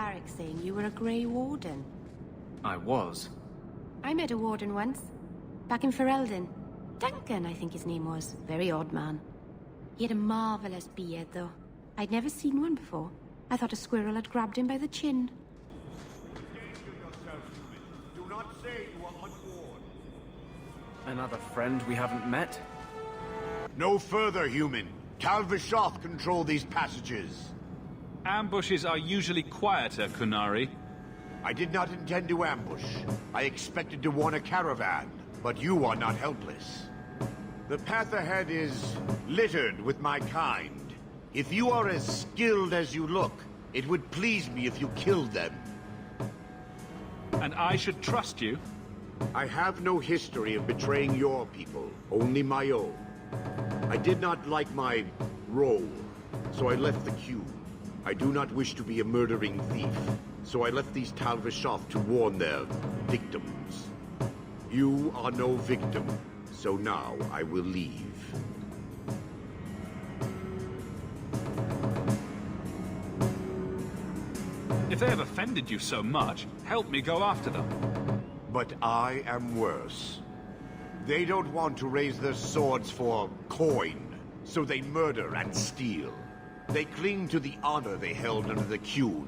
barracks saying you were a Grey Warden. I was. I met a Warden once. Back in Ferelden. Duncan, I think his name was. Very odd man. He had a marvelous beard, though. I'd never seen one before. I thought a squirrel had grabbed him by the chin. Do not say you are unwarned. Another friend we haven't met? No further, human. Talvishoth control these passages. Ambushes are usually quieter, Kunari. I did not intend to ambush. I expected to warn a caravan, but you are not helpless. The path ahead is littered with my kind. If you are as skilled as you look, it would please me if you killed them. And I should trust you? I have no history of betraying your people, only my own. I did not like my role, so I left the queue. I do not wish to be a murdering thief, so I left these Talvishoth to warn their victims. You are no victim, so now I will leave. If they have offended you so much, help me go after them. But I am worse. They don't want to raise their swords for coin, so they murder and steal. They cling to the honor they held under the Qun.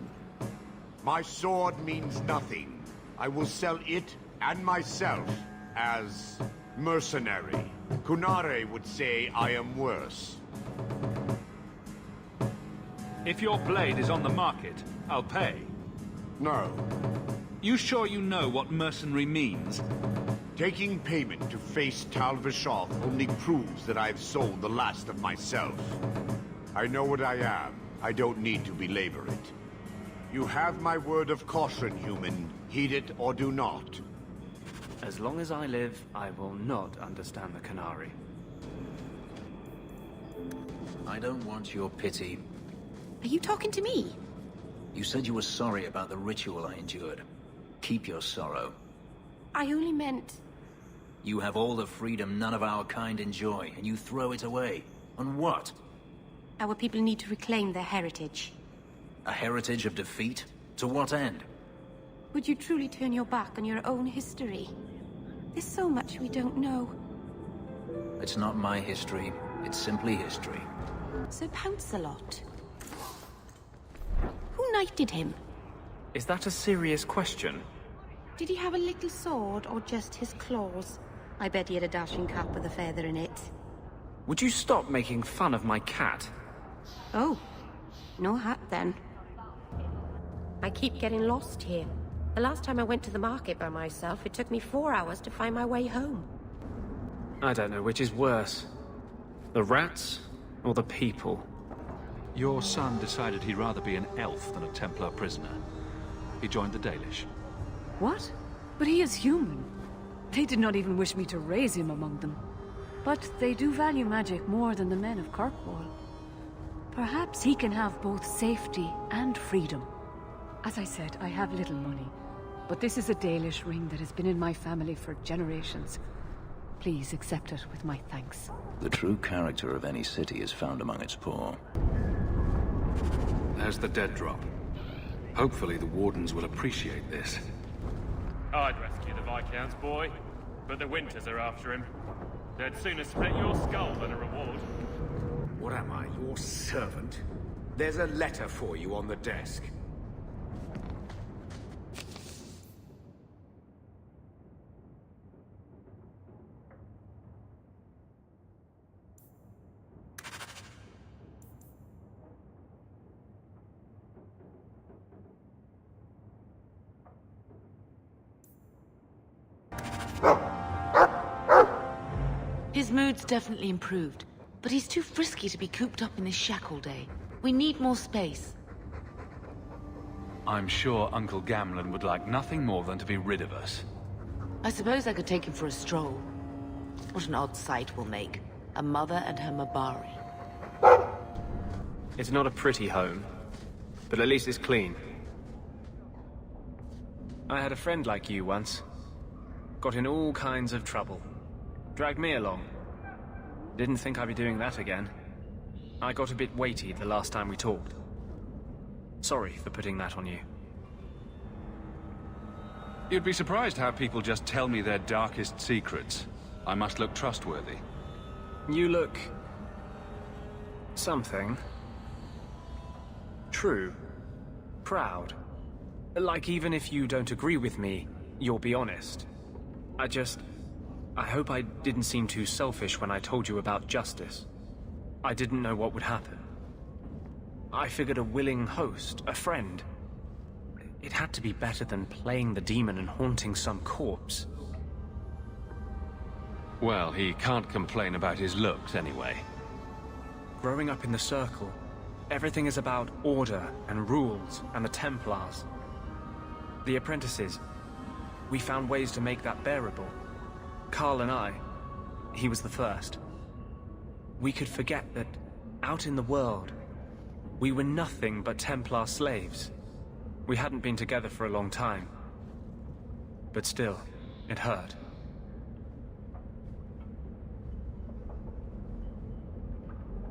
My sword means nothing. I will sell it and myself as mercenary. Kunare would say I am worse. If your blade is on the market, I'll pay. No. You sure you know what mercenary means? Taking payment to face Talvishoth only proves that I've sold the last of myself. I know what I am. I don't need to belabor it. You have my word of caution, human. Heed it or do not. As long as I live, I will not understand the Canary. I don't want your pity. Are you talking to me? You said you were sorry about the ritual I endured. Keep your sorrow. I only meant... You have all the freedom none of our kind enjoy, and you throw it away. On what? Our people need to reclaim their heritage. A heritage of defeat? To what end? Would you truly turn your back on your own history? There's so much we don't know. It's not my history. It's simply history. Sir Pouncelot. Who knighted him? Is that a serious question? Did he have a little sword, or just his claws? I bet he had a dashing cap with a feather in it. Would you stop making fun of my cat? Oh. No hat, then. I keep getting lost here. The last time I went to the market by myself, it took me 4 hours to find my way home. I don't know which is worse. The rats, or the people? Your son decided he'd rather be an elf than a Templar prisoner. He joined the Dalish. What? But he is human. They did not even wish me to raise him among them. But they do value magic more than the men of Kirkwall. Perhaps he can have both safety and freedom. As I said, I have little money. But this is a Dalish ring that has been in my family for generations. Please accept it with my thanks. The true character of any city is found among its poor. There's the dead drop. Hopefully the Wardens will appreciate this. I'd rescue the Viscount's boy, but the Winters are after him. They'd sooner split your skull than a reward. What am I, your servant? There's a letter for you on the desk. His mood's definitely improved, but he's too frisky to be cooped up in this shack all day. We need more space. I'm sure Uncle Gamlen would like nothing more than to be rid of us. I suppose I could take him for a stroll. What an odd sight we'll make. A mother and her Mabari. It's not a pretty home, but at least it's clean. I had a friend like you once. Got in all kinds of trouble. Dragged me along. Didn't think I'd be doing that again. I got a bit weighty the last time we talked. Sorry for putting that on you. You'd be surprised how people just tell me their darkest secrets. I must look trustworthy. You look... something. True. Proud. Like even if you don't agree with me, you'll be honest. I hope I didn't seem too selfish when I told you about justice. I didn't know what would happen. I figured a willing host, a friend. It had to be better than playing the demon and haunting some corpse. Well, he can't complain about his looks anyway. Growing up in the Circle, everything is about order and rules and the Templars. The apprentices, we found ways to make that bearable. Carl and I, he was the first. We could forget that, out in the world, we were nothing but Templar slaves. We hadn't been together for a long time. But still, it hurt.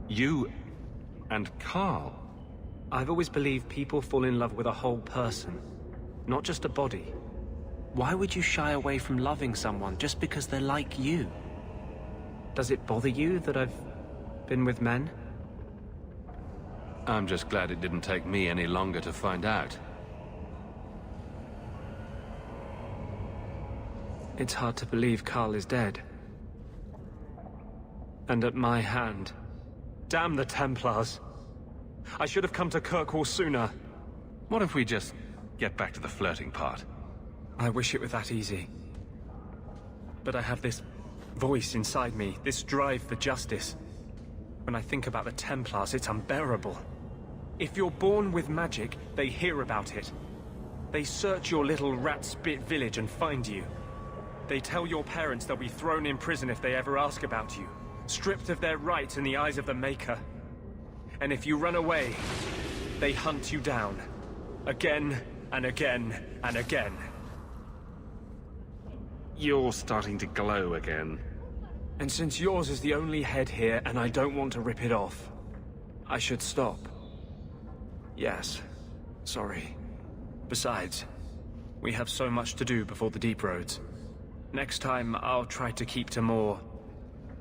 You and Carl? I've always believed people fall in love with a whole person, not just a body. Why would you shy away from loving someone just because they're like you? Does it bother you that I've been with men? I'm just glad it didn't take me any longer to find out. It's hard to believe Carl is dead. And at my hand. Damn the Templars. I should have come to Kirkwall sooner. What if we just get back to the flirting part? I wish it were that easy. But I have this voice inside me, this drive for justice. When I think about the Templars, it's unbearable. If you're born with magic, they hear about it. They search your little rat-spit village and find you. They tell your parents they'll be thrown in prison if they ever ask about you, stripped of their rights in the eyes of the Maker. And if you run away, they hunt you down. Again and again and again. You're starting to glow again. And since yours is the only head here and I don't want to rip it off, I should stop. Yes, sorry. Besides, we have so much to do before the deep roads. Next time, I'll try to keep to more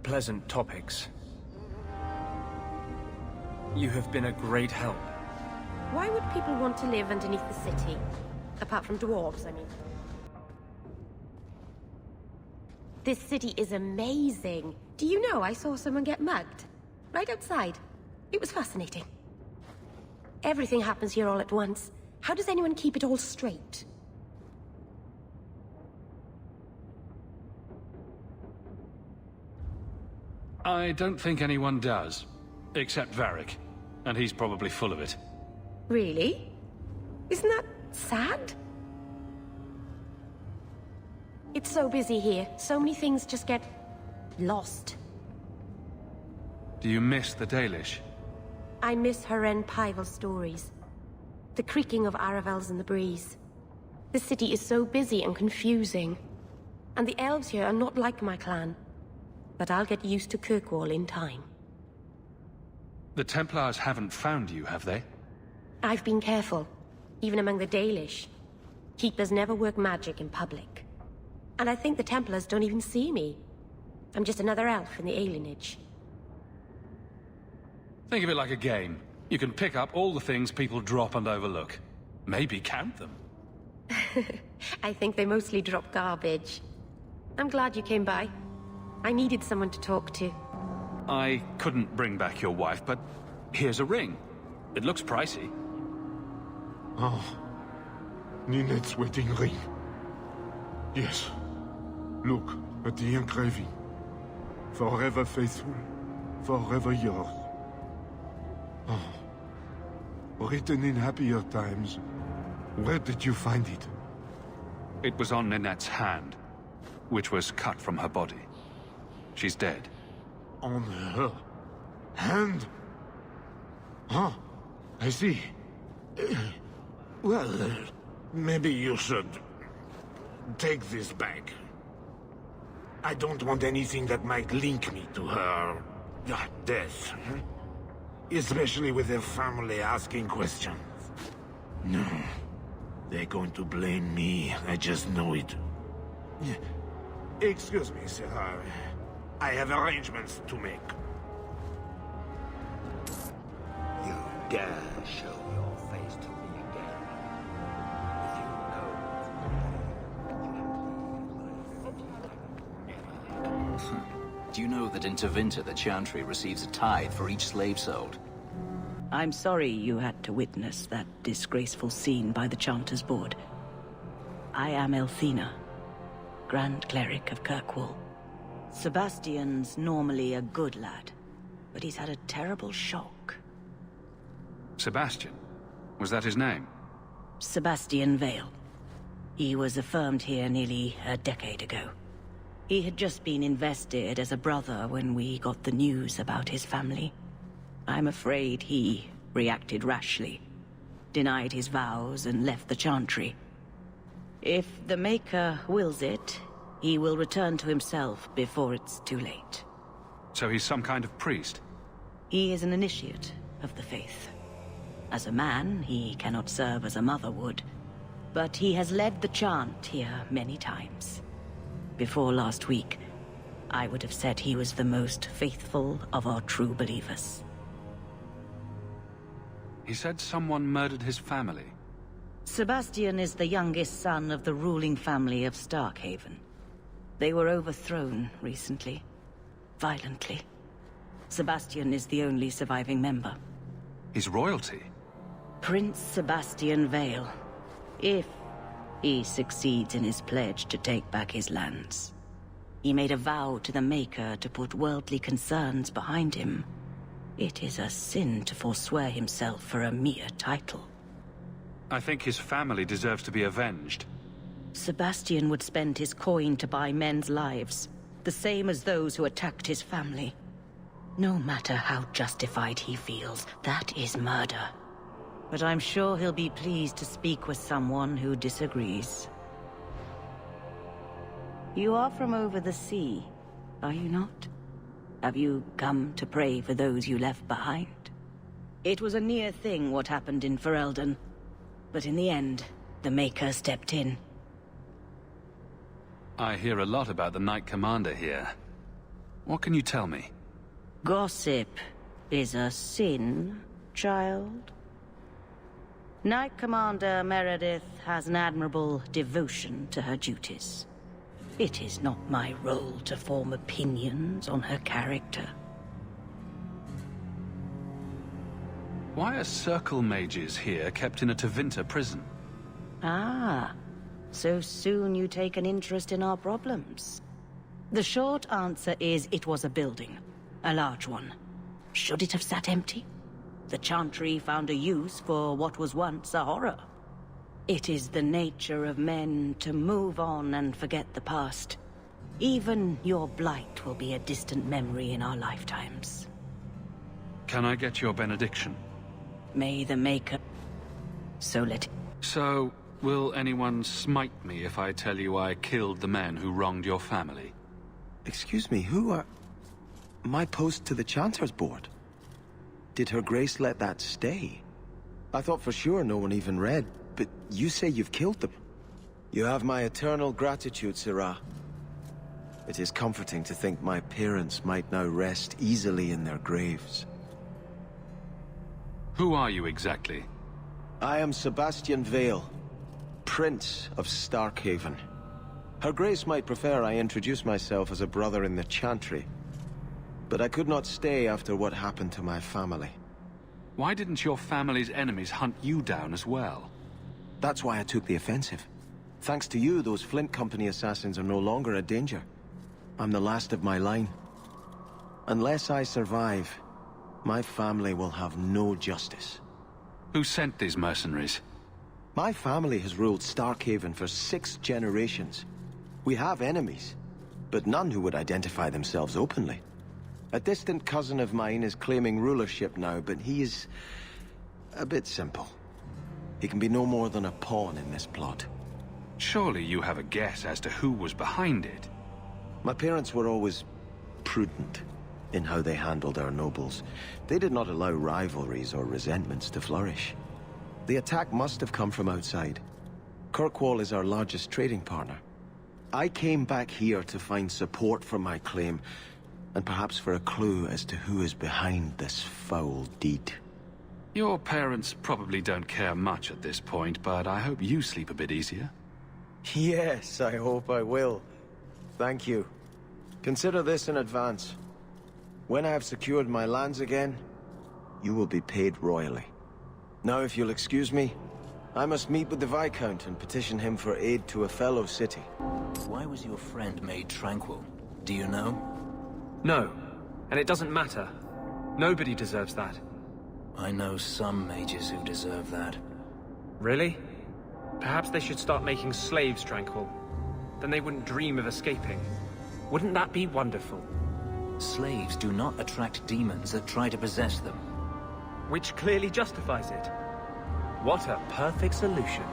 pleasant topics. You have been a great help. Why would people want to live underneath the city? Apart from dwarves, I mean. This city is amazing. Do you know I saw someone get mugged? Right outside. It was fascinating. Everything happens here all at once. How does anyone keep it all straight? I don't think anyone does. Except Varric. And he's probably full of it. Really? Isn't that sad? It's so busy here. So many things just get lost. Do you miss the Dalish? I miss Haren Pival stories. The creaking of Aravels in the breeze. The city is so busy and confusing. And the elves here are not like my clan. But I'll get used to Kirkwall in time. The Templars haven't found you, have they? I've been careful, even among the Dalish. Keepers never work magic in public. And I think the Templars don't even see me. I'm just another elf in the alienage. Think of it like a game. You can pick up all the things people drop and overlook. Maybe count them. I think they mostly drop garbage. I'm glad you came by. I needed someone to talk to. I couldn't bring back your wife, but here's a ring. It looks pricey. Oh, Ninette's wedding ring. Yes. Look at the engraving. Forever faithful, forever yours. Oh. Written in happier times. Where did you find it? It was on Ninette's hand, which was cut from her body. She's dead. On her hand? Huh. I see. Well, maybe you should take this back. I don't want anything that might link me to her death. Especially with her family asking questions. No. They're going to blame me. I just know it. Excuse me, sir. I have arrangements to make. You dare show your face to me again. If you know... Do you know that in Tevinter the Chantry receives a tithe for each slave sold? I'm sorry you had to witness that disgraceful scene by the Chanter's Board. I am Elthina, Grand Cleric of Kirkwall. Sebastьян's normally a good lad, but he's had a terrible shock. Sebastьян? Was that his name? Sebastьяn Vale. He was affirmed here nearly a decade ago. He had just been invested as a brother when we got the news about his family. I'm afraid he reacted rashly, denied his vows and left the Chantry. If the Maker wills it, he will return to himself before it's too late. So he's some kind of priest? He is an initiate of the faith. As a man, he cannot serve as a mother would, but he has led the chant here many times. Before last week, I would have said he was the most faithful of our true believers. He said someone murdered his family. Sebastьяn is the youngest son of the ruling family of Starkhaven. They were overthrown recently, violently. Sebastьяn is the only surviving member. His royalty? Prince Sebastьяn Vale, if he succeeds in his pledge to take back his lands. He made a vow to the Maker to put worldly concerns behind him. It is a sin to forswear himself for a mere title. I think his family deserves to be avenged. Sebastьяn would spend his coin to buy men's lives, the same as those who attacked his family. No matter how justified he feels, that is murder. But I'm sure he'll be pleased to speak with someone who disagrees. You are from over the sea, are you not? Have you come to pray for those you left behind? It was a near thing what happened in Ferelden, but in the end, the Maker stepped in. I hear a lot about the Knight Commander here. What can you tell me? Gossip is a sin, child. Knight Commander Meredith has an admirable devotion to her duties. It is not my role to form opinions on her character. Why are circle mages here kept in a Tevinter prison? Ah, so soon you take an interest in our problems. The short answer is it was a building, a large one. Should it have sat empty? The Chantry found a use for what was once a horror. It is the nature of men to move on and forget the past. Even your blight will be a distant memory in our lifetimes. Can I get your benediction? May the Maker... So let it... So, will anyone smite me if I tell you I killed the men who wronged your family? Excuse me, who are... My post to the Chanter's Board? Did Her Grace let that stay? I thought for sure no one even read, but you say you've killed them. You have my eternal gratitude, Sirrah. It is comforting to think my parents might now rest easily in their graves. Who are you exactly? I am Sebastьяn Vale, Prince of Starkhaven. Her Grace might prefer I introduce myself as a brother in the Chantry, but I could not stay after what happened to my family. Why didn't your family's enemies hunt you down as well? That's why I took the offensive. Thanks to you, those Flint Company assassins are no longer a danger. I'm the last of my line. Unless I survive, my family will have no justice. Who sent these mercenaries? My family has ruled Starkhaven for 6 generations. We have enemies, but none who would identify themselves openly. A distant cousin of mine is claiming rulership now, but he is a bit simple. He can be no more than a pawn in this plot. Surely you have a guess as to who was behind it. My parents were always prudent in how they handled our nobles. They did not allow rivalries or resentments to flourish. The attack must have come from outside. Kirkwall is our largest trading partner. I came back here to find support for my claim, and perhaps for a clue as to who is behind this foul deed. Your parents probably don't care much at this point, but I hope you sleep a bit easier. Yes, I hope I will. Thank you. Consider this in advance. When I have secured my lands again, you will be paid royally. Now, if you'll excuse me, I must meet with the Viscount and petition him for aid to a fellow city. Why was your friend made tranquil? Do you know? No, and it doesn't matter. Nobody deserves that. I know some mages who deserve that. Really? Perhaps they should start making slaves tranquil. Then they wouldn't dream of escaping. Wouldn't that be wonderful? Slaves do not attract demons that try to possess them. Which clearly justifies it. What a perfect solution.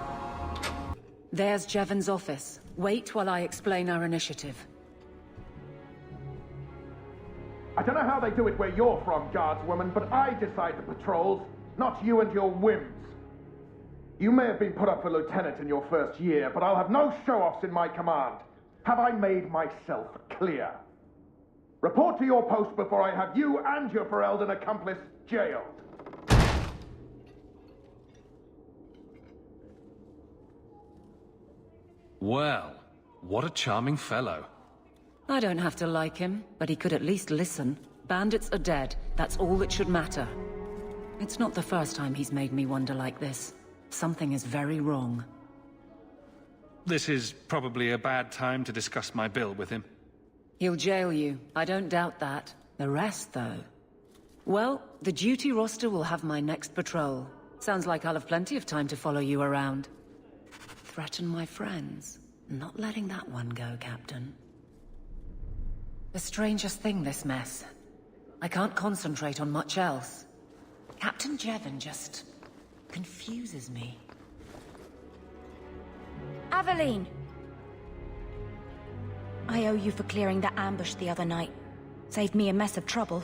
There's Jevon's office. Wait while I explain our initiative. I don't know how they do it where you're from, guardswoman, but I decide the patrols, not you and your whims. You may have been put up for lieutenant in your first year, but I'll have no show-offs in my command. Have I made myself clear? Report to your post before I have you and your Ferelden accomplice jailed. Well, what a charming fellow. I don't have to like him, but he could at least listen. Bandits are dead. That's all that should matter. It's not the first time he's made me wonder like this. Something is very wrong. This is probably a bad time to discuss my bill with him. He'll jail you. I don't doubt that. The rest, though... Well, the duty roster will have my next patrol. Sounds like I'll have plenty of time to follow you around. Threaten my friends. Not letting that one go, Captain. The strangest thing, this mess. I can't concentrate on much else. Captain Jevon just... confuses me. Aveline! I owe you for clearing that ambush the other night. Saved me a mess of trouble.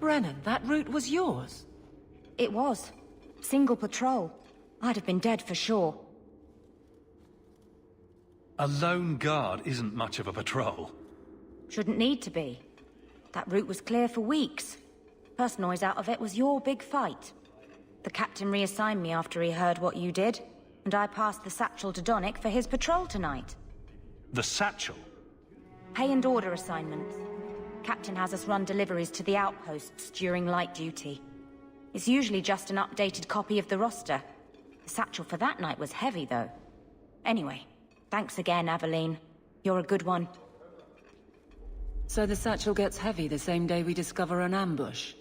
Brennan, that route was yours? It was. Single patrol. I'd have been dead for sure. A lone guard isn't much of a patrol. Shouldn't need to be. That route was clear for weeks. First noise out of it was your big fight. The captain reassigned me after he heard what you did, and I passed the satchel to Donnick for his patrol tonight. The satchel? Pay and order assignments. Captain has us run deliveries to the outposts during light duty. It's usually just an updated copy of the roster. The satchel for that night was heavy, though. Anyway, thanks again, Aveline. You're a good one. So the satchel gets heavy the same day we discover an ambush?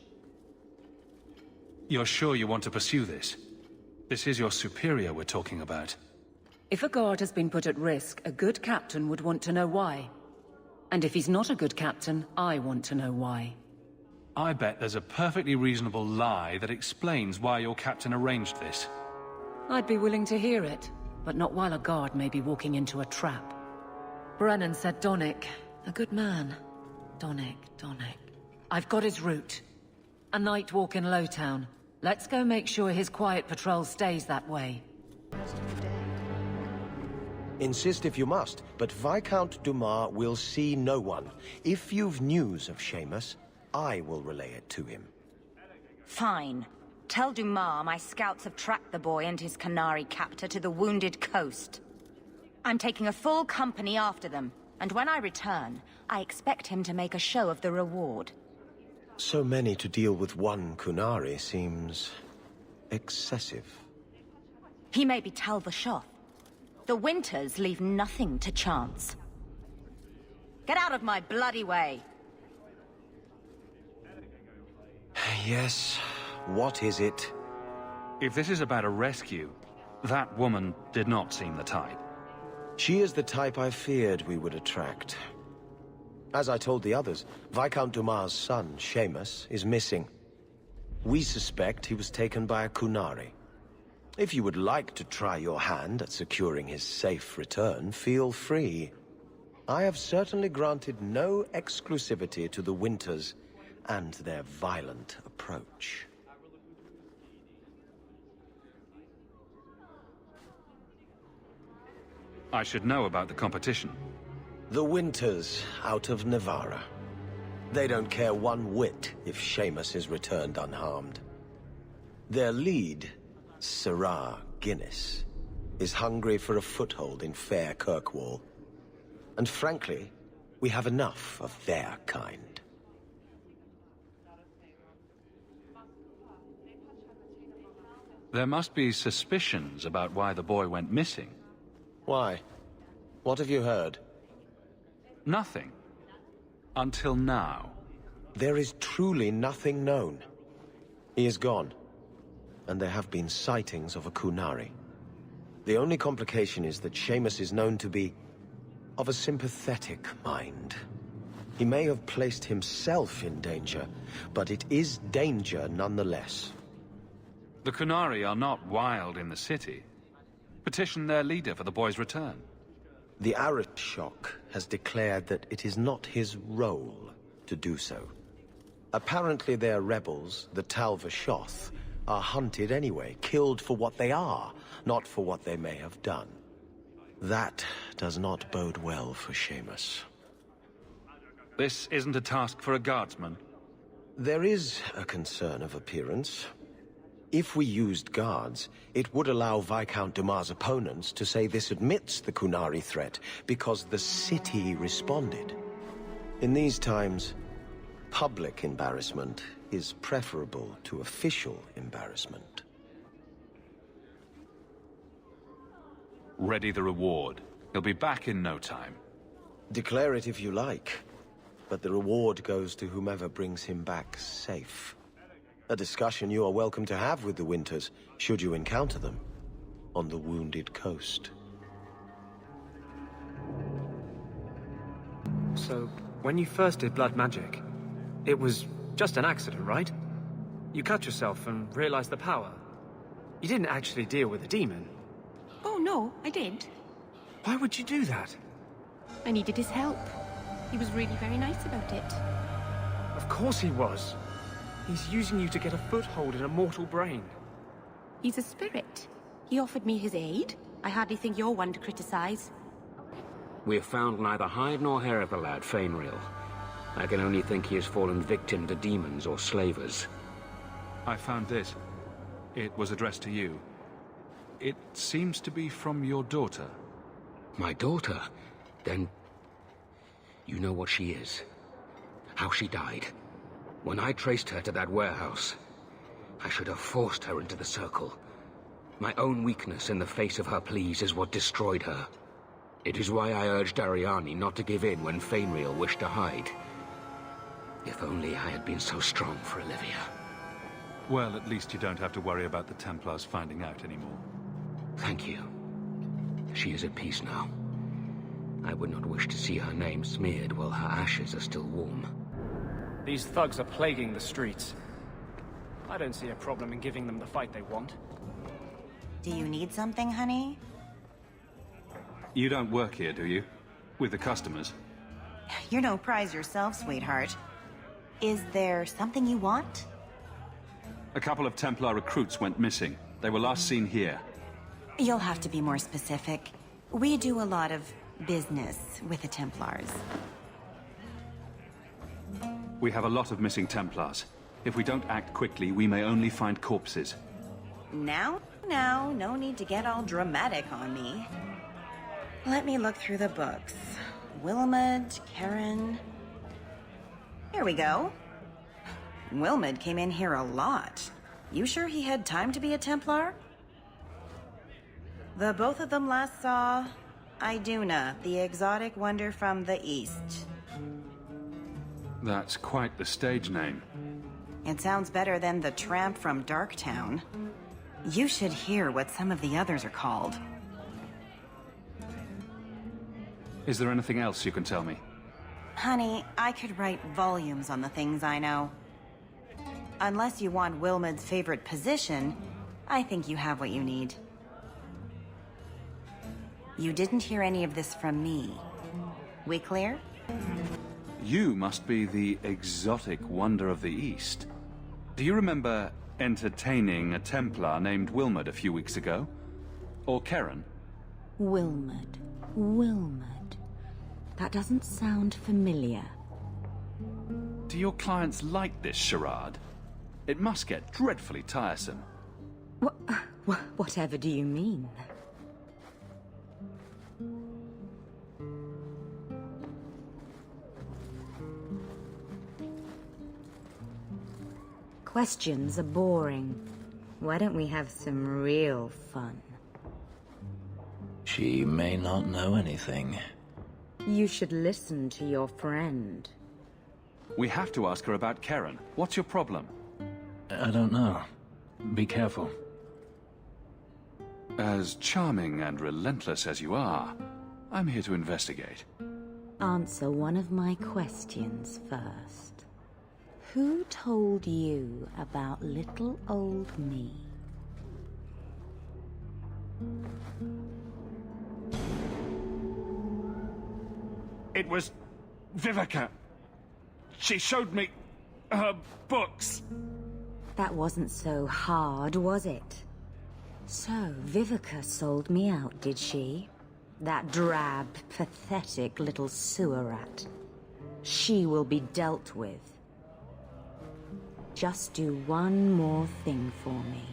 You're sure you want to pursue this? This is your superior we're talking about. If a guard has been put at risk, a good captain would want to know why. And if he's not a good captain, I want to know why. I bet there's a perfectly reasonable lie that explains why your captain arranged this. I'd be willing to hear it, but not while a guard may be walking into a trap. Brennan said Donnick. A good man. Donnick. I've got his route. A night walk in Lowtown. Let's go make sure his quiet patrol stays that way. Insist if you must, but Viscount Dumas will see no one. If you've news of Séamus, I will relay it to him. Fine. Tell Dumas my scouts have tracked the boy and his Canary captor to the wounded coast. I'm taking a full company after them, and when I return, I expect him to make a show of the reward. So many to deal with one Kunari seems... excessive. He may be Tal Vashoth. The Winters leave nothing to chance. Get out of my bloody way! Yes, what is it? If this is about a rescue, that woman did not seem the type. She is the type I feared we would attract. As I told the others, Viscount Dumas' son, Séamus, is missing. We suspect he was taken by a Kunari. If you would like to try your hand at securing his safe return, feel free. I have certainly granted no exclusivity to the Winters and their violent approach. I should know about the competition. The Winters out of Navarra. They don't care one whit if Séamus is returned unharmed. Their lead, Sirrah Guinness, is hungry for a foothold in fair Kirkwall. And frankly, we have enough of their kind. There must be suspicions about why the boy went missing. Why? What have you heard? Nothing. Until now. There is truly nothing known. He is gone. And there have been sightings of a Kunari. The only complication is that Séamus is known to be of a sympathetic mind. He may have placed himself in danger, but it is danger nonetheless. The Kunari are not wild in the city. Petition their leader for the boy's return. The Arishok has declared that it is not his role to do so. Apparently their rebels, the Talvashoth, are hunted anyway, killed for what they are, not for what they may have done. That does not bode well for Séamus. This isn't a task for a guardsman. There is a concern of appearance. If we used guards, it would allow Viscount Dumas' opponents to say this admits the Kunari threat, because the city responded. In these times, public embarrassment is preferable to official embarrassment. Ready the reward. He'll be back in no time. Declare it if you like, but the reward goes to whomever brings him back safe. A discussion you are welcome to have with the Winters, should you encounter them, on the Wounded Coast. So, when you first did blood magic, it was just an accident, right? You cut yourself and realized the power. You didn't actually deal with a demon. Oh, no, I did. Why would you do that? I needed his help. He was really very nice about it. Of course he was. He's using you to get a foothold in a mortal brain. He's a spirit. He offered me his aid. I hardly think you're one to criticize. We have found neither hide nor hair of the lad, Feinriэль. I can only think he has fallen victim to demons or slavers. I found this. It was addressed to you. It seems to be from your daughter. My daughter? Then... you know what she is. How she died. When I traced her to that warehouse, I should have forced her into the circle. My own weakness in the face of her pleas is what destroyed her. It is why I urged Ariani not to give in when Feinriэль wished to hide. If only I had been so strong for Olivia. Well, at least you don't have to worry about the Templars finding out anymore. Thank you. She is at peace now. I would not wish to see her name smeared while her ashes are still warm. These thugs are plaguing the streets. I don't see a problem in giving them the fight they want. Do you need something, honey? You don't work here, do you? With the customers? You're no prize yourself, sweetheart. Is there something you want? A couple of Templar recruits went missing. They were last seen here. You'll have to be more specific. We do a lot of business with the Templars. We have a lot of missing Templars. If we don't act quickly, we may only find corpses. Now, no need to get all dramatic on me. Let me look through the books. Wilmot, Karen... Here we go. Wilmot came in here a lot. You sure he had time to be a Templar? The both of them last saw Iduna, the exotic wonder from the east. That's quite the stage name. It sounds better than the tramp from Darktown. You should hear what some of the others are called. Is there anything else you can tell me? Honey, I could write volumes on the things I know. Unless you want Wilmot's favorite position, I think you have what you need. You didn't hear any of this from me. We clear? You must be the exotic wonder of the East. Do you remember entertaining a Templar named Wilmot a few weeks ago? Or Karen? Wilmot. Wilmot. That doesn't sound familiar. Do your clients like this charade? It must get dreadfully tiresome. Whatever do you mean? Questions are boring. Why don't we have some real fun? She may not know anything. You should listen to your friend. We have to ask her about Karen. What's your problem? I don't know. Be careful. As charming and relentless as you are, I'm here to investigate. Answer one of my questions first. Who told you about little old me? It was Vivica. She showed me her books. That wasn't so hard, was it? So, Vivica sold me out, did she? That drab, pathetic little sewer rat. She will be dealt with. Just do one more thing for me.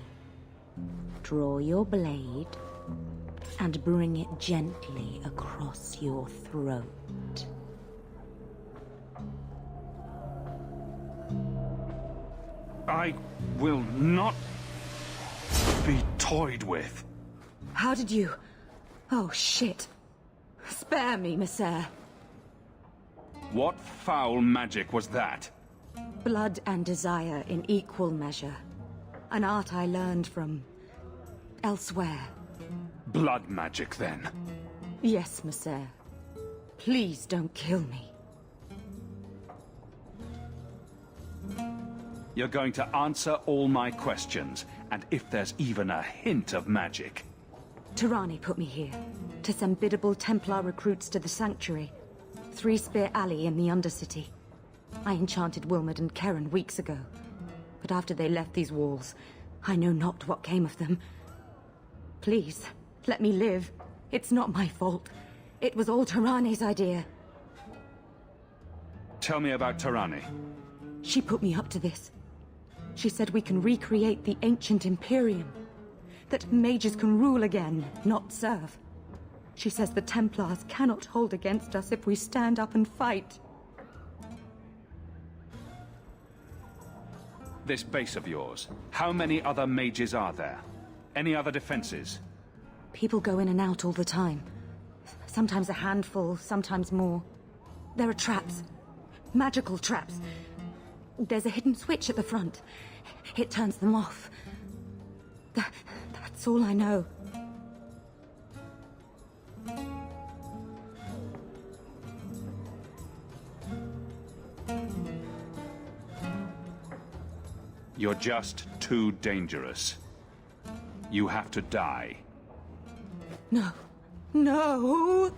Draw your blade and bring it gently across your throat. I will not be toyed with. How did you... Oh, shit. Spare me, Messer. What foul magic was that? Blood and desire in equal measure. An art I learned from... elsewhere. Blood magic, then? Yes, Messer. Please don't kill me. You're going to answer all my questions, and if there's even a hint of magic... Tirani put me here, to send biddable Templar recruits to the Sanctuary. Three Spear Alley in the Undercity. I enchanted Wilmot and Karen weeks ago. But after they left these walls, I know not what came of them. Please, let me live. It's not my fault. It was all Tirani's idea. Tell me about Tirani. She put me up to this. She said we can recreate the ancient Imperium. That mages can rule again, not serve. She says the Templars cannot hold against us if we stand up and fight. This base of yours, how many other mages are there? Any other defenses? People go in and out all the time. Sometimes a handful, sometimes more. There are traps. Magical traps. There's a hidden switch at the front. It turns them off. That's all I know. You're just too dangerous. You have to die. No. No!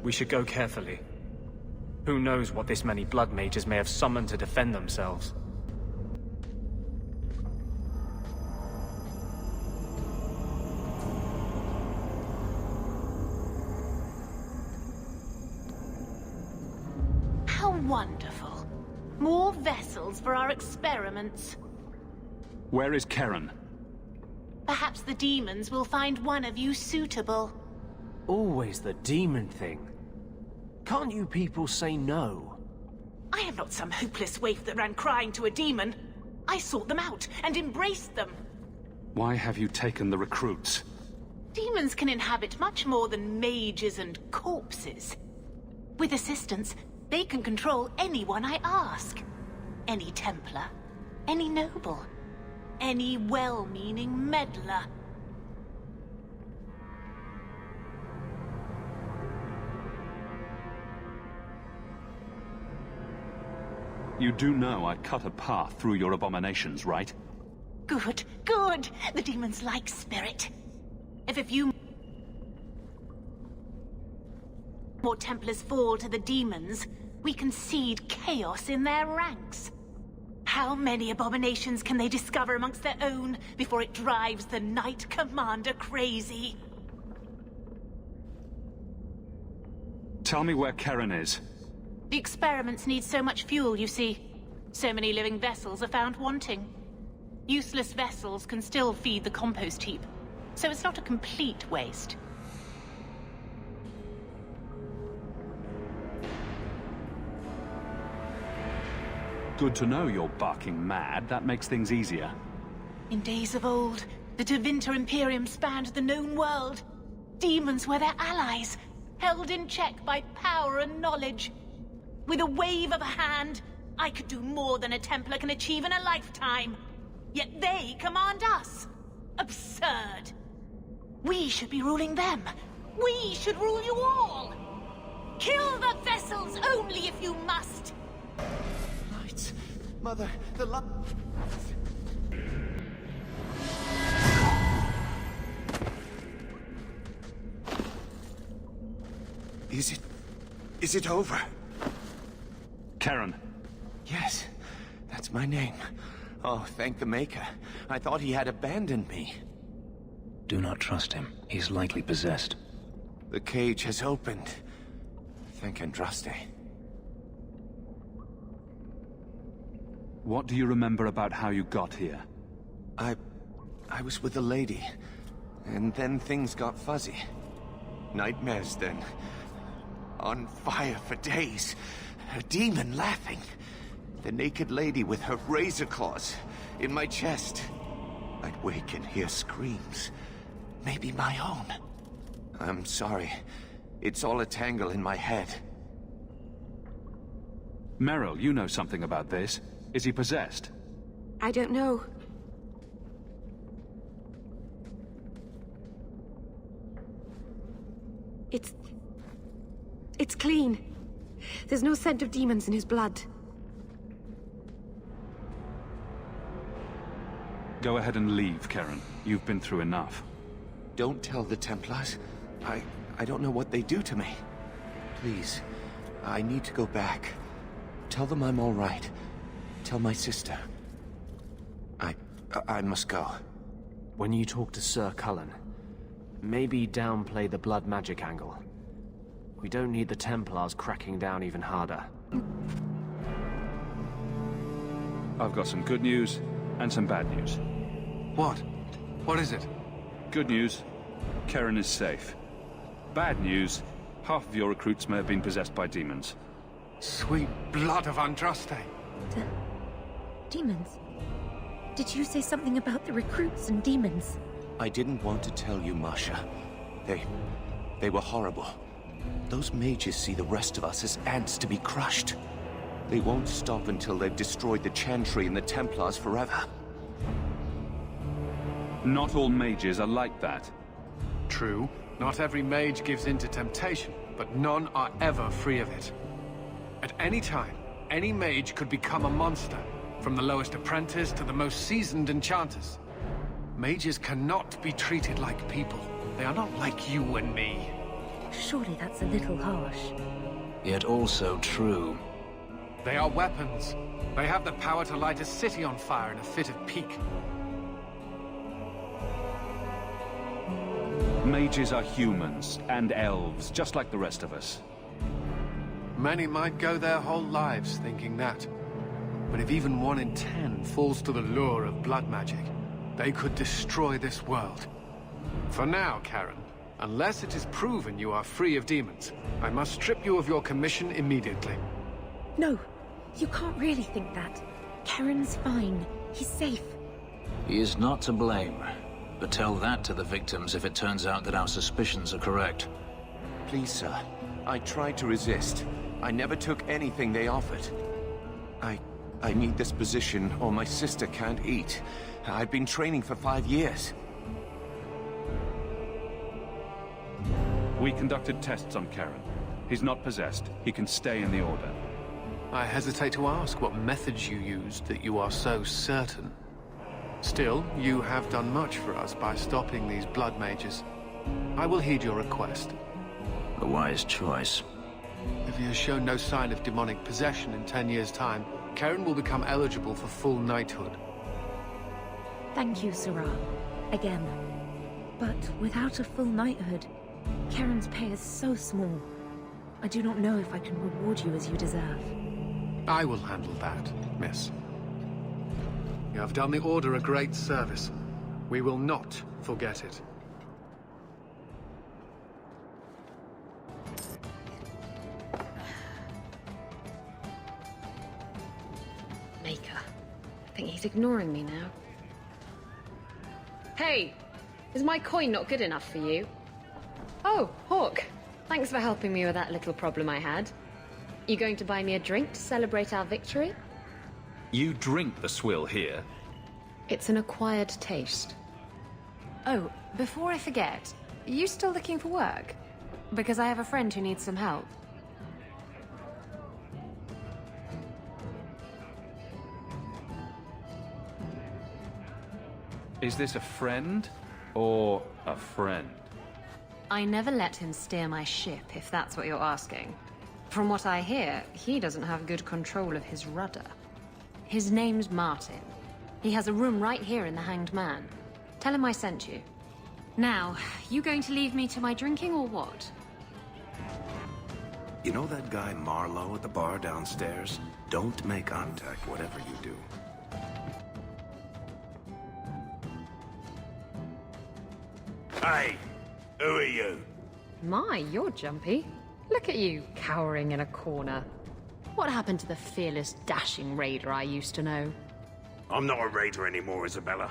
We should go carefully. Who knows what this many blood mages may have summoned to defend themselves? How wonderful. More vessels for our experiments. Where is Karen? Perhaps the demons will find one of you suitable. Always the demon thing. Can't you people say no? I am not some hopeless waif that ran crying to a demon. I sought them out and embraced them. Why have you taken the recruits? Demons can inhabit much more than mages and corpses. With assistance, they can control anyone I ask. Any Templar, any noble, any well-meaning meddler. You do know I cut a path through your abominations, right? Good, good. The demons like spirit. If a few more Templars fall to the demons, we can seed chaos in their ranks. How many abominations can they discover amongst their own before it drives the Knight Commander crazy? Tell me where Karen is. The experiments need so much fuel, you see. So many living vessels are found wanting. Useless vessels can still feed the compost heap, so it's not a complete waste. Good to know you're barking mad. That makes things easier. In days of old, the Tevinter Imperium spanned the known world. Demons were their allies, held in check by power and knowledge. With a wave of a hand, I could do more than a Templar can achieve in a lifetime. Yet they command us. Absurd. We should be ruling them. We should rule you all. Kill the vessels only if you must. Lights. Mother, the light. Is it over? Karen. Yes, that's my name. Oh, thank the Maker. I thought he had abandoned me. Do not trust him. He's likely possessed. The cage has opened. Thank Andraste. What do you remember about how you got here? I was with a lady, and then things got fuzzy. Nightmares then. On fire for days. A demon laughing. The naked lady with her razor claws in my chest. I'd wake and hear screams. Maybe my own. I'm sorry. It's all a tangle in my head. Meryl, you know something about this. Is he possessed? I don't know. It's clean. There's no scent of demons in his blood. Go ahead and leave, Karen. You've been through enough. Don't tell the Templars. I don't know what they do to me. Please, I need to go back. Tell them I'm all right. Tell my sister. I must go. When you talk to Sir Cullen, maybe downplay the blood magic angle. We don't need the Templars cracking down even harder. I've got some good news and some bad news. What? What is it? Good news, Karen is safe. Bad news, half of your recruits may have been possessed by demons. Sweet blood of Andraste. Demons? Did you say something about the recruits and demons? I didn't want to tell you, Masha. They were horrible. Those mages see the rest of us as ants to be crushed. They won't stop until they've destroyed the Chantry and the Templars forever. Not all mages are like that. True. Not every mage gives in to temptation, but none are ever free of it. At any time, any mage could become a monster, from the lowest apprentice to the most seasoned enchanters. Mages cannot be treated like people. They are not like you and me. Surely that's a little harsh. Yet also true. They are weapons. They have the power to light a city on fire in a fit of pique. Mages are humans and elves, just like the rest of us. Many might go their whole lives thinking that. But if even 1 in 10 falls to the lure of blood magic, they could destroy this world. For now, Karen, unless it is proven you are free of demons, I must strip you of your commission immediately. No, you can't really think that. Karen's fine. He's safe. He is not to blame. But tell that to the victims if it turns out that our suspicions are correct. Please, sir. I tried to resist. I never took anything they offered. I need this position, or my sister can't eat. I've been training for 5 years. We conducted tests on Karen. He's not possessed. He can stay in the Order. I hesitate to ask what methods you used that you are so certain. Still, you have done much for us by stopping these blood mages. I will heed your request. A wise choice. If he has shown no sign of demonic possession in 10 years' time, Karen will become eligible for full knighthood. Thank you, Sarah. Again. But without a full knighthood, Karen's pay is so small. I do not know if I can reward you as you deserve. I will handle that, miss. You have done the Order a great service. We will not forget it. Maker. I think he's ignoring me now. Hey! Is my coin not good enough for you? Oh, Hawk. Thanks for helping me with that little problem I had. You going to buy me a drink to celebrate our victory? You drink the swill here? It's an acquired taste. Oh, before I forget, are you still looking for work? Because I have a friend who needs some help. Is this a friend or a friend? I never let him steer my ship, if that's what you're asking. From what I hear, he doesn't have good control of his rudder. His name's Martin. He has a room right here in the Hanged Man. Tell him I sent you. Now, you going to leave me to my drinking or what? You know that guy Marlowe at the bar downstairs? Don't make contact, whatever you do. Hey, who are you? My, you're jumpy. Look at you, cowering in a corner. What happened to the fearless, dashing raider I used to know? I'm not a raider anymore, Isabella.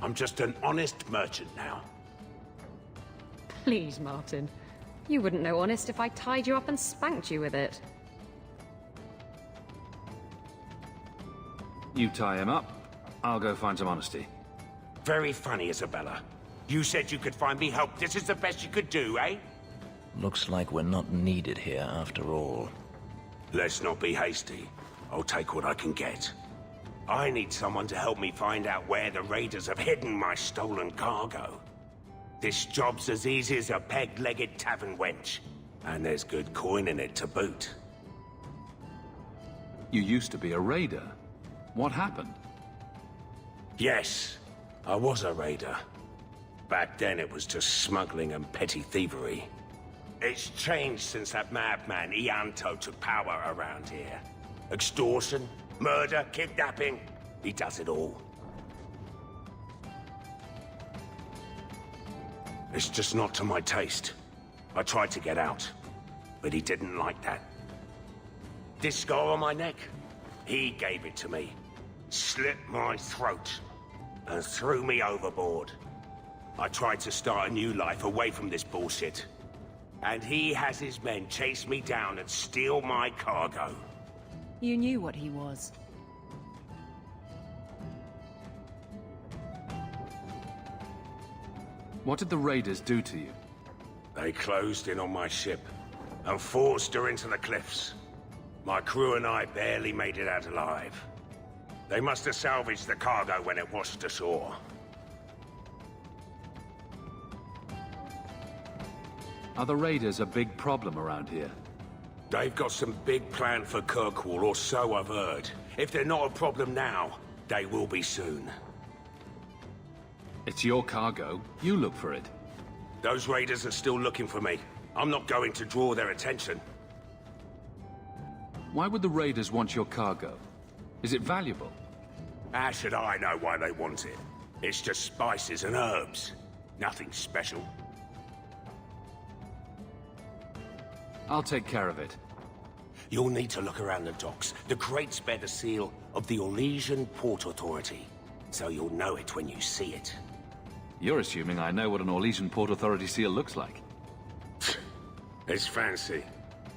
I'm just an honest merchant now. Please, Martin. You wouldn't know honest if I tied you up and spanked you with it. You tie him up, I'll go find some honesty. Very funny, Isabella. You said you could find me help. This is the best you could do, eh? Looks like we're not needed here after all. Let's not be hasty. I'll take what I can get. I need someone to help me find out where the raiders have hidden my stolen cargo. This job's as easy as a peg-legged tavern wench. And there's good coin in it to boot. You used to be a raider. What happened? Yes, I was a raider. Back then it was just smuggling and petty thievery. It's changed since that madman Ianto took power around here. Extortion, murder, kidnapping. He does it all. It's just not to my taste. I tried to get out, but he didn't like that. This scar on my neck, he gave it to me. Slit my throat and threw me overboard. I tried to start a new life away from this bullshit. And he has his men chase me down and steal my cargo. You knew what he was. What did the raiders do to you? They closed in on my ship and forced her into the cliffs. My crew and I barely made it out alive. They must have salvaged the cargo when it washed ashore. Are the raiders a big problem around here? They've got some big plan for Kirkwall, or so I've heard. If they're not a problem now, they will be soon. It's your cargo. You look for it. Those raiders are still looking for me. I'm not going to draw their attention. Why would the raiders want your cargo? Is it valuable? How should I know why they want it? It's just spices and herbs. Nothing special. I'll take care of it. You'll need to look around the docks. The crates bear the seal of the Orlesian Port Authority, so you'll know it when you see it. You're assuming I know what an Orlesian Port Authority seal looks like. It's fancy.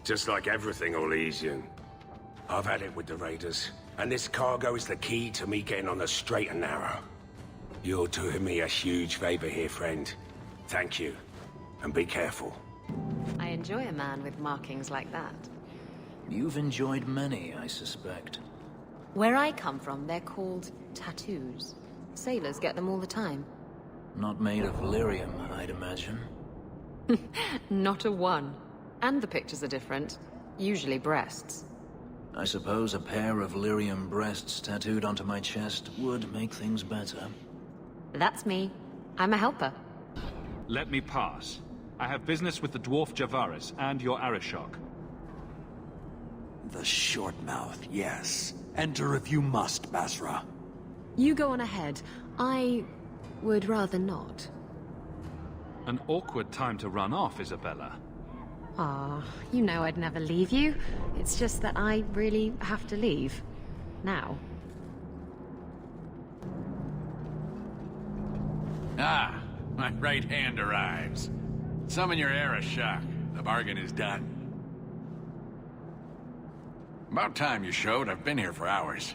Just like everything Orlesian. I've had it with the raiders, and this cargo is the key to me getting on the straight and narrow. You're doing me a huge favor here, friend. Thank you, and be careful. I enjoy a man with markings like that. You've enjoyed many, I suspect. Where I come from, they're called tattoos. Sailors get them all the time. Not made of lyrium, I'd imagine. Not a one. And the pictures are different. Usually breasts. I suppose a pair of lyrium breasts tattooed onto my chest would make things better. That's me. I'm a helper. Let me pass. I have business with the dwarf Javaris and your Arishok. The short mouth, yes. Enter if you must, Basra. You go on ahead. I would rather not. An awkward time to run off, Isabella. Ah, you know I'd never leave you. It's just that I really have to leave. Now. Ah, my right hand arrives. Summon your Arishok. The bargain is done. About time you showed. I've been here for hours.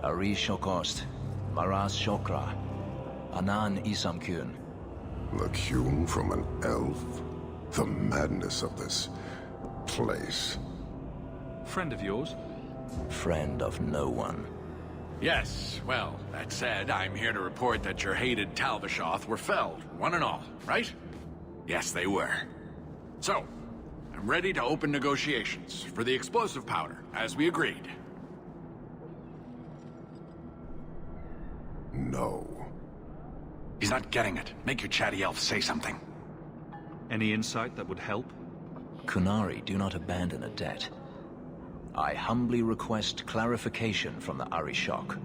Ari Shokost, Maras Shokra, Anan Isamkun. The Kyun from an elf? The madness of this place. Friend of yours? Friend of no one. Yes, well, that said, I'm here to report that your hated Talvishoth were felled, one and all, right? Yes, they were. So, I'm ready to open negotiations for the explosive powder, as we agreed. No. He's not getting it. Make your chatty elf say something. Any insight that would help? Kunari do not abandon a debt. I humbly request clarification from the Arishok.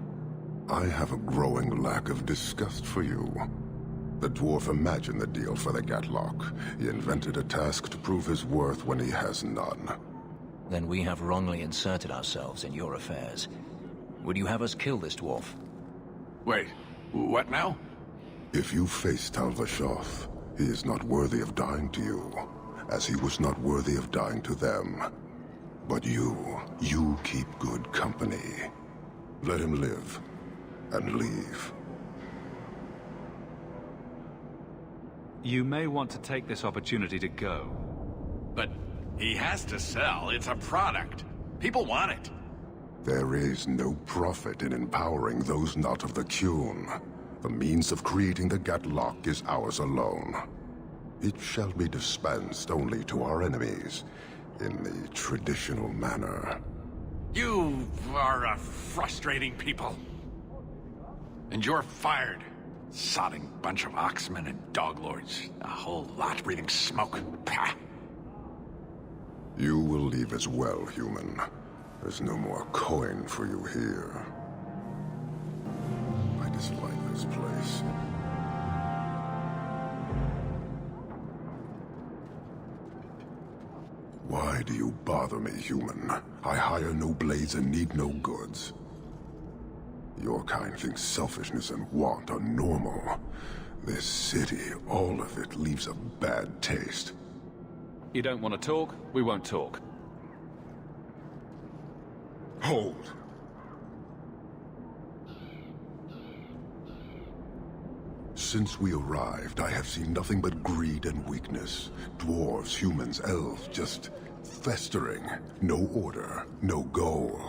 I have a growing lack of disgust for you. The dwarf imagined the deal for the Gatlock. He invented a task to prove his worth when he has none. Then we have wrongly inserted ourselves in your affairs. Would you have us kill this dwarf? Wait, what now? If you face Talvishoth, he is not worthy of dying to you, as he was not worthy of dying to them. But you keep good company. Let him live, and leave. You may want to take this opportunity to go. But he has to sell. It's a product. People want it. There is no profit in empowering those not of the Kyun. The means of creating the Gatlock is ours alone. It shall be dispensed only to our enemies, in the traditional manner. You are a frustrating people. And you're fired. Sodding bunch of oxmen and doglords. A whole lot breathing smoke. Pah. You will leave as well, human. There's no more coin for you here. I dislike this place. Why do you bother me, human? I hire no blades and need no goods. Your kind thinks selfishness and want are normal. This city, all of it, leaves a bad taste. You don't want to talk? We won't talk. Hold! Since we arrived, I have seen nothing but greed and weakness. Dwarves, humans, elves, just festering. No order, no goal.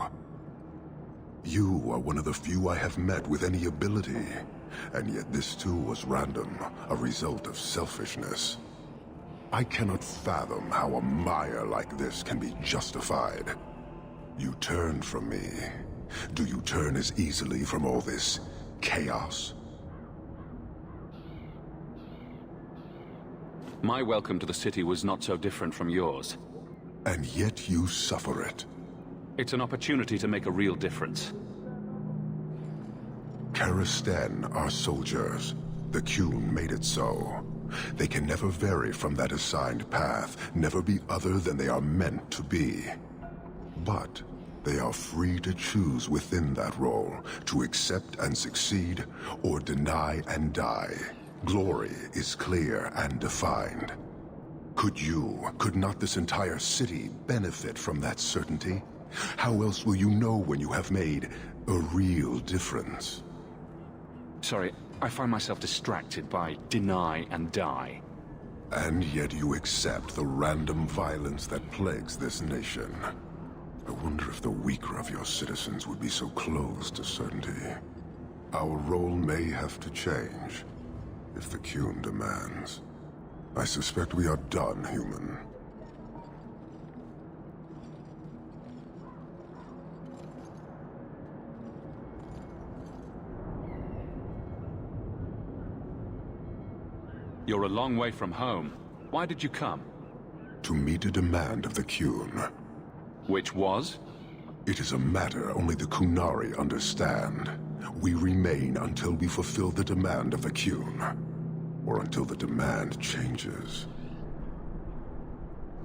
You are one of the few I have met with any ability. And yet this too was random, a result of selfishness. I cannot fathom how a mire like this can be justified. You turn from me. Do you turn as easily from all this chaos? My welcome to the city was not so different from yours. And yet you suffer it. It's an opportunity to make a real difference. Karastan are soldiers. The Kyun made it so. They can never vary from that assigned path, never be other than they are meant to be. But they are free to choose within that role, to accept and succeed, or deny and die. Glory is clear and defined. Could not this entire city benefit from that certainty? How else will you know when you have made a real difference? Sorry, I find myself distracted by deny and die. And yet you accept the random violence that plagues this nation. I wonder if the weaker of your citizens would be so close to certainty. Our role may have to change, if the Qun demands. I suspect we are done, human. You're a long way from home. Why did you come? To meet a demand of the Qun. Which was? It is a matter only the Qunari understand. We remain until we fulfill the demand of the Qun. Or until the demand changes.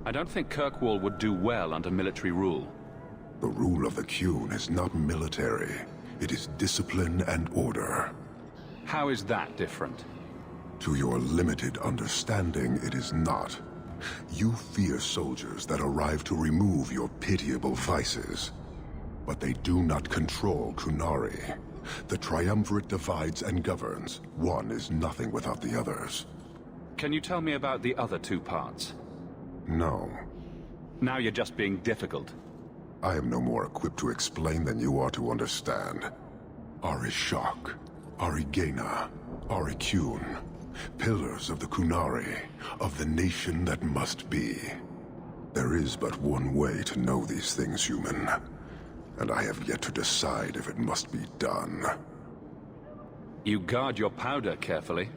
I don't think Kirkwall would do well under military rule. The rule of the Qun is not military. It is discipline and order. How is that different? To your limited understanding, it is not. You fear soldiers that arrive to remove your pitiable vices. But they do not control Qunari. The Triumvirate divides and governs. One is nothing without the others. Can you tell me about the other two parts? No. Now you're just being difficult. I am no more equipped to explain than you are to understand. Arishok, Arigena, Ariqun. Pillars of the Qunari, of the nation that must be. There is but one way to know these things, human. And I have yet to decide if it must be done. You guard your powder carefully.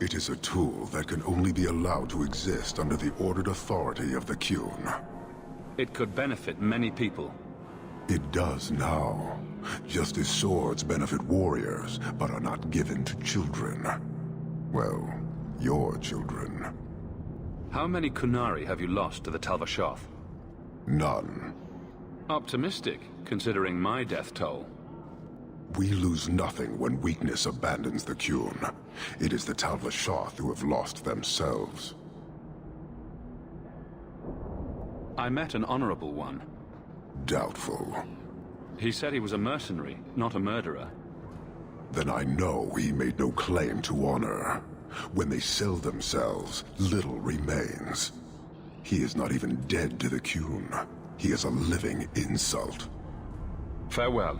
It is a tool that can only be allowed to exist under the ordered authority of the Qun. It could benefit many people. It does now. Just as swords benefit warriors, but are not given to children. Well, your children. How many Qunari have you lost to the Tal-Vashoth? None. Optimistic, considering my death toll. We lose nothing when weakness abandons the Qun. It is the Tal-Vashoth who have lost themselves. I met an honorable one. Doubtful. He said he was a mercenary, not a murderer. Then I know he made no claim to honor. When they sell themselves, little remains. He is not even dead to the Qun. He is a living insult. Farewell.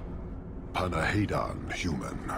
Panahedan, human.